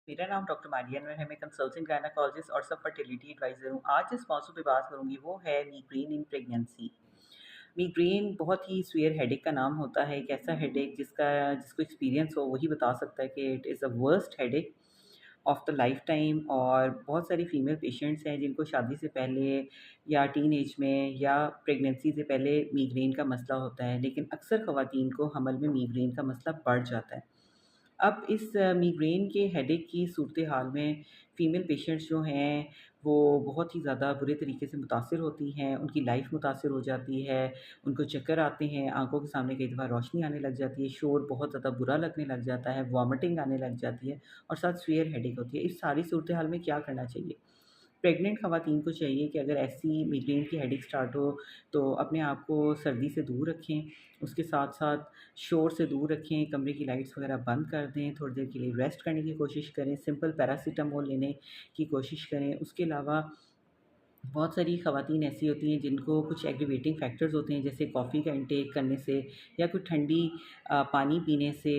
मेरा नाम डॉक्टर मारिया नूर है। मैं कंसल्टेंट गायनेकोलॉजिस्ट और सब फर्टिलिटी एडवाइज़र हूँ। आज जिस मौजू पे बात करूँगी वो है मिग्रेन इन प्रेगनेंसी। मिग्रेन बहुत ही सीवियर हेडेक का नाम होता है। एक ऐसा हेडेक जिसको एक्सपीरियंस हो वही बता सकता है कि it is the worst headache of the life time. और बहुत सारी फीमेल पेशेंट्स हैं जिनको शादी से पहले या टीन एज में या प्रेगनेंसी से पहले मिग्रेन का मसला होता है, लेकिन अक्सर ख़वातीन को हमल में मिग्रेन का मसला बढ़ जाता है। अब इस मिग्रेन के हेडेक की सूरत-ए-हाल में फ़ीमेल पेशेंट्स जो हैं, वो बहुत ही ज़्यादा बुरे तरीके से मुतासिर होती हैं, उनकी लाइफ़ मुतासिर हो जाती है, उनको चक्कर आते हैं, आँखों के सामने कई दफ़ा रोशनी आने लग जाती है, शोर बहुत ज़्यादा बुरा लगने लग जाता है, वॉमिटिंग आने लग जाती है और साथ सीवियर हेडेक होती है। इस सारी सूरत-ए-हाल में क्या करना चाहिए? प्रेग्नेंट ख़वातीन को चाहिए कि अगर ऐसी मिग्रेन की हेडेक स्टार्ट हो, तो अपने आप को सर्दी से दूर रखें, उसके साथ-साथ शोर से दूर रखें, कमरे की लाइट्स वगैरह बंद कर दें, थोड़ी देर के लिए रेस्ट करने की कोशिश करें, सिंपल पैरासिटामोल लेने की कोशिश करें। उसके अलावा बहुत सारी ख़वातीन ऐसी होती हैं जिनको कुछ एग्रीवेटिंग फैक्टर्स होते हैं, जैसे कॉफ़ी का इंटेक करने से या कोई ठंडी पानी पीने से,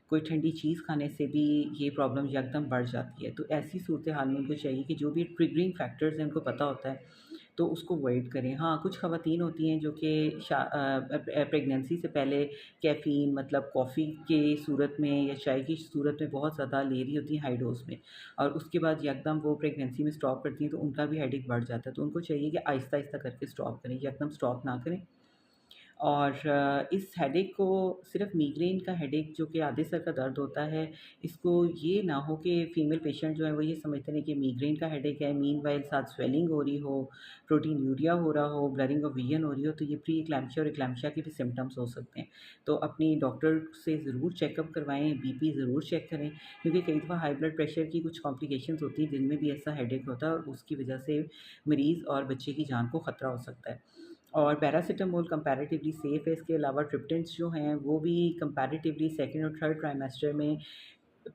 कोई ठंडी चीज़ खाने से भी ये प्रॉब्लम यकदम बढ़ जाती है। तो ऐसी सूरत हाल में उनको चाहिए कि जो भी ट्रिगरिंग फैक्टर्स हैं उनको पता होता है, तो उसको अवॉइड करें। हाँ, कुछ ख़वातीन होती हैं जो कि प्रेगनेंसी से पहले कैफ़ीन मतलब कॉफ़ी के सूरत में या चाय की सूरत में बहुत ज़्यादा ले रही होती हैं हाई डोज़ में, और उसके बाद यकदम वो प्रेगनेंसी में स्टॉप करती हैं, तो उनका भी हेडेक बढ़ जाता है। तो उनको चाहिए कि आहिस्ता-आहिस्ता करके स्टॉप करें, यकदम स्टॉप ना करें। और इस हेडेक को सिर्फ़ मिग्रेन का हेडेक जो कि आधे सर का दर्द होता है, इसको ये ना हो कि फ़ीमेल पेशेंट जो है वो ये समझते हैं कि मिग्रेन का हेडेक है, मीनवाइल साथ स्वेलिंग हो रही हो, प्रोटीनूरिया हो रहा हो, ब्लरिंग ऑफ विज़न हो रही हो, तो ये प्री एक्लैम्पशिया और एक्लैम्पशिया के भी सिम्पटम्स हो सकते हैं। तो अपनी डॉक्टर से ज़रूर चेकअप करवाएँ, बीपी ज़रूर चेक करें, क्योंकि कई दफ़ा हाई ब्लड प्रेशर की कुछ कॉम्प्लिकेशंस होती हैं जिनमें भी ऐसा हेडेक होता है और उसकी वजह से मरीज़ और बच्चे की जान को ख़तरा हो सकता है। और पैरासिटामोल कंपैरेटिवली सेफ़ है। इसके अलावा ट्रिप्टन्स जो हैं वो भी कंपैरेटिवली सेकंड और थर्ड ट्राइमेस्टर में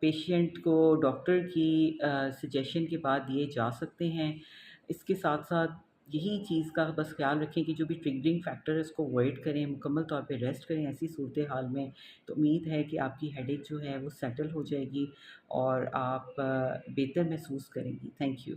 पेशेंट को डॉक्टर की सजेशन के बाद दिए जा सकते हैं। इसके साथ-साथ यही चीज़ का बस ख़्याल रखें कि जो भी ट्रिगरिंग फैक्टर है उसको अवॉइड करें, मुकम्मल तौर पे रेस्ट करें ऐसी सूरत-ए-हाल में। तो उम्मीद है कि आपकी हेडेक जो है वो सेटल हो जाएगी और आप बेहतर महसूस करेंगी। Thank you.